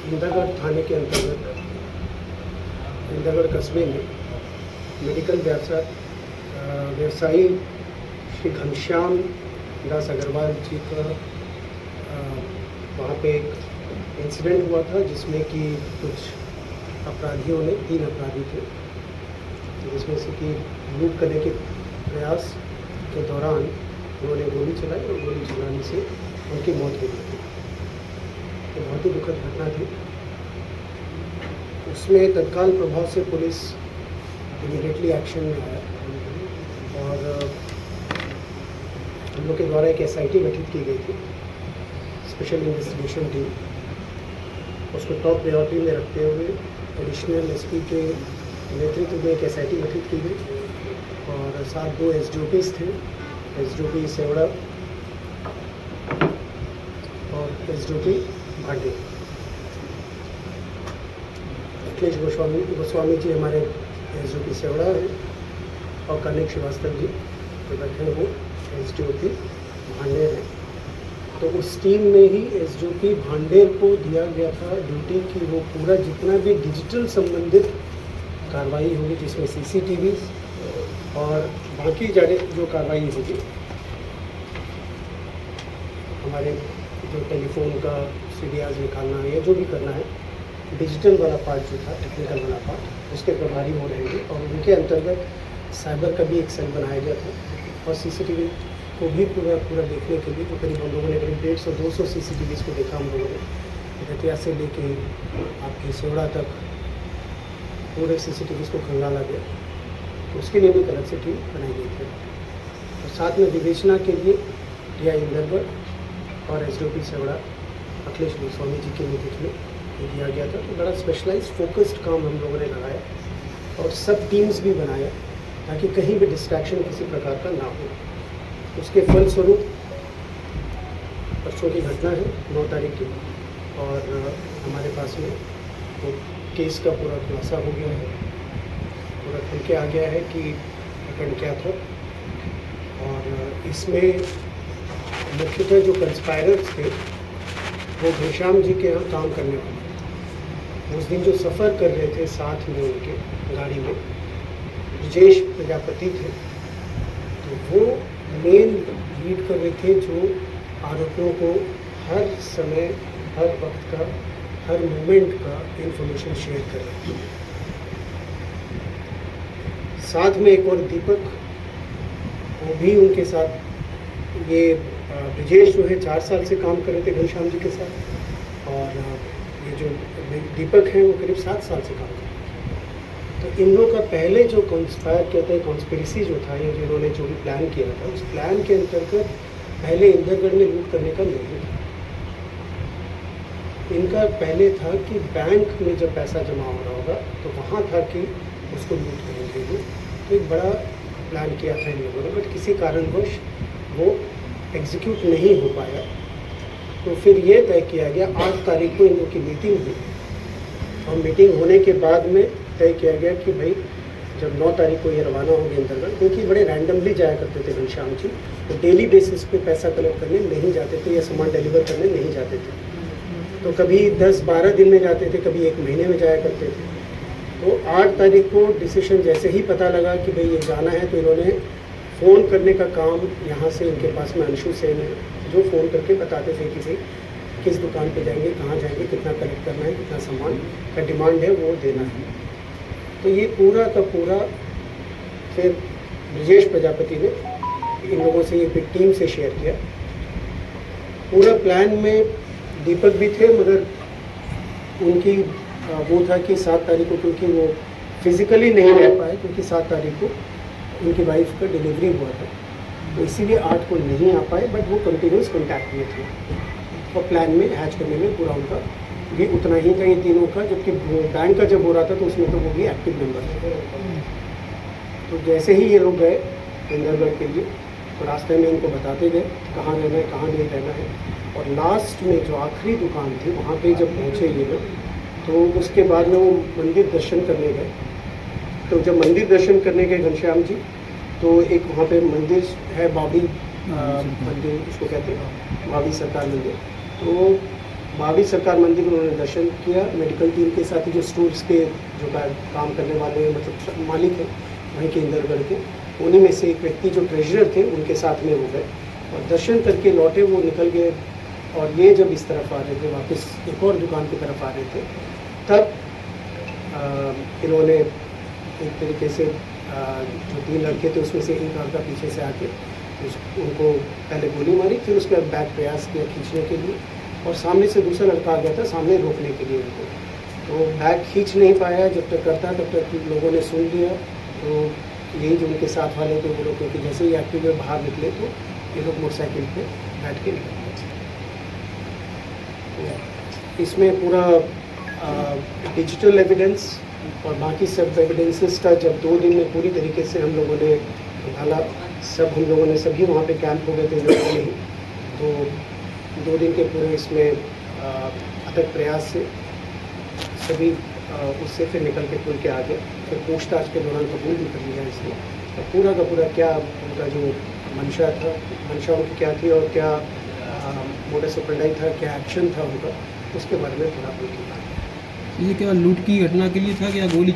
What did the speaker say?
इंदागढ़ थाने के अंतर्गत इंदागढ़ कस्बे में मेडिकल व्यवसायी श्री घनश्याम दास अग्रवाल जी का वहाँ पे एक इंसिडेंट हुआ था, जिसमें कि कुछ अपराधियों ने, 3 अपराधी थे, जिसमें से कि लूट करने के प्रयास के दौरान उन्होंने गोली चलाई और गोली चलाने से उनकी मौत हो गई थी। तो बहुत ही दुखद घटना थी। उसमें तत्काल प्रभाव से पुलिस इमीडिएटली एक्शन में आया और हम लोग के द्वारा एक SIT गठित की गई थी, स्पेशल इन्वेस्टिगेशन टीम। उसको टॉप प्रायोरिटी में रखते हुए एडिशनल SP के नेतृत्व में एक SIT गठित की गई और साथ 2 SDOPs थे, SDOP सेवड़ा और SDOP भांडे। अखिलेश गोस्वामी जी हमारे SDOP सेवड़ा हैं और कनिक श्रीवास्तव जी जो बैठे हैं वो SDOP भांडेर हैं। तो उस टीम में ही SDOP भांडेर को दिया गया था ड्यूटी कि वो पूरा जितना भी डिजिटल संबंधित कार्रवाई होगी, जिसमें CCTV और बाकी जो कार्रवाई होगी, हमारे जो टेलीफोन का CDRs निकालना है या जो भी करना है, डिजिटल वाला पार्ट जो था, टेक्निकल वाला पार्ट, उसके प्रभारी हो रहेंगे। और उनके अंतर्गत साइबर का भी एक सेल बनाया गया था और CCTV को भी पूरा देखने के लिए जो करीब हम लोगों ने करीब 150-200 CCTVs को देखा हम लोगों ने, दतिया से लेके आपके सेवड़ा तक पूरे CCTVs को खंगाला गया। तो उसके लिए भी एक अलग से टीम बनाई गई थी और साथ में विवेचना के लिए DI इंदरगढ़ और SDOP सेवड़ा अखिलेश गोस्वामी जी के नेतृत्व में दिया गया था। तो बड़ा स्पेशलाइज्ड फोकस्ड काम हम लोगों ने लगाया और सब टीम्स भी बनाया ताकि कहीं भी डिस्ट्रैक्शन किसी प्रकार का ना हो। उसके फलस्वरूप परसों की घटना है 9 तारीख की और हमारे पास में तो केस का पूरा खुलासा हो गया है, पूरा खुल के आ गया है कि प्रकरण क्या था। और इसमें मुख्यतः जो कंस्पायरर्स थे वो घनश्याम जी के यहाँ काम करने वाले। उस दिन जो सफ़र कर रहे थे साथ में उनके गाड़ी में ब्रजेश प्रजापति थे, तो वो मेन लीड कर रहे थे, जो आरोपियों को हर समय, हर वक्त का, हर मोमेंट का इंफॉर्मेशन शेयर कर रहे थे। साथ में एक और दीपक, वो भी उनके साथ, ये ब्रजेश जो है 4 साल से काम कर रहे थे घनश्याम जी के साथ और ये जो दीपक हैं वो करीब 7 साल से काम कर रहे थे। तो इन लोगों का पहले जो कॉन्स्पायर कहते हैं, कॉन्स्पिरेसी जो था, ये जिन्होंने जो भी प्लान किया था, उस प्लान के अंतर्गत पहले इंदरगढ़ में लूट करने का नहीं था। इनका पहले था कि बैंक में जब पैसा जमा हो रहा होगा तो वहाँ था कि उसको लूट करेंगे। तो एक बड़ा प्लान किया था इन लोगों ने, बट किसी कारणवश वो एग्जीक्यूट नहीं हो पाया। तो फिर ये तय किया गया 8 तारीख को इन लोगों की मीटिंग हुई और मीटिंग होने के बाद में तय किया गया कि भाई जब 9 तारीख को ये रवाना होंगे इंदरगढ़, क्योंकि बड़े रैंडमली जाया करते थे घनश्याम जी, तो डेली बेसिस पे पैसा कलेक्ट करने नहीं जाते थे या सामान डिलीवर करने नहीं जाते थे। तो कभी 10-12 दिन में जाते थे, कभी 1 महीने में जाया करते थे। तो 8 तारीख को डिसीजन जैसे ही पता लगा कि भाई ये जाना है, तो इन्होंने फ़ोन करने का काम, यहाँ से इनके पास में अंशु सेन है जो फ़ोन करके बताते थे कि किस दुकान पे जाएंगे, कहाँ जाएंगे, कितना कलेक्ट करना है, कितना सामान का डिमांड है वो देना है। तो ये पूरा का पूरा फिर ब्रजेश प्रजापति ने इन लोगों से ये बिग टीम से शेयर किया। पूरा प्लान में दीपक भी थे, मगर उनकी वो था कि 7 तारीख को, क्योंकि वो फिज़िकली नहीं रह पाए, क्योंकि 7 तारीख को उनकी वाइफ का डिलीवरी हुआ था, तो इसीलिए 8 को नहीं आ पाए, बट वो कंटिन्यूस कॉन्टैक्ट में थे और प्लान में हैच करने में पूरा उनका भी उतना ही था ये तीनों का। जबकि बैंक का जब हो रहा था तो उसमें तो वो भी एक्टिव मेंबर थे। तो जैसे ही ये लोग गए इंदरगढ़ के लिए, तो रास्ते में इनको बताते गए कहाँ रहना है, कहाँ नहीं रहना है। और लास्ट में जो आखिरी दुकान थी वहाँ पे जब पहुँचे ये लोग, तो उसके बाद में वो मंदिर दर्शन करने गए। तो जब मंदिर दर्शन करने गए घनश्याम जी, तो एक वहाँ पे मंदिर है, बाबी मंदिर उसको कहते हैं, बाबी सरकार मंदिर। तो महावीर सरकार मंदिर में उन्होंने दर्शन किया, मेडिकल टीम के साथ ही जो स्टोर्स के जो काम करने वाले मतलब मालिक हैं वहीं के इंदरगढ़ के, उन्हीं में से एक व्यक्ति जो ट्रेजरर थे उनके साथ में हो गए और दर्शन करके लौटे, वो निकल गए। और ये जब इस तरफ आ रहे थे वापस एक और दुकान की तरफ आ रहे थे, तब इन्होंने एक तरीके से जो 3 लड़के थे उसमें से एक लड़का पीछे से आके उनको पहले गोली मारी, फिर उसके बाद बैक प्रयास किया खींचने के लिए और सामने से दूसरा लड़का आ गया था सामने रोकने के लिए उनको, तो बैग खींच नहीं पाया। जब तक करता तब तक लोगों ने सुन लिया, तो यही जो उनके साथ वाले थे वो लोग, क्योंकि जैसे ही एक्टिव बाहर निकले तो ये लोग मोटरसाइकिल पे बैठ के निकल गए। तो इसमें पूरा डिजिटल एविडेंस और बाकी सब एविडेंसेस का जब 2 दिन में पूरी तरीके से हम लोगों ने निकाला, हम लोगों ने सभी वहाँ पे कैंप हो गए थे लोगों ने ही, तो 2 दिन के पूरे इसमें अथक प्रयास से सभी उससे फिर निकल के खुल के आ गए। फिर पूछताछ के दौरान कबूल भी कर लिया इसने, और पूरा का पूरा क्या उनका जो मंशा उनकी क्या थी और क्या मोडस ऑपरेंडी था, क्या एक्शन था उनका, उसके बारे में थोड़ा बोल के। ये केवल लूट की घटना के लिए था क्या गोली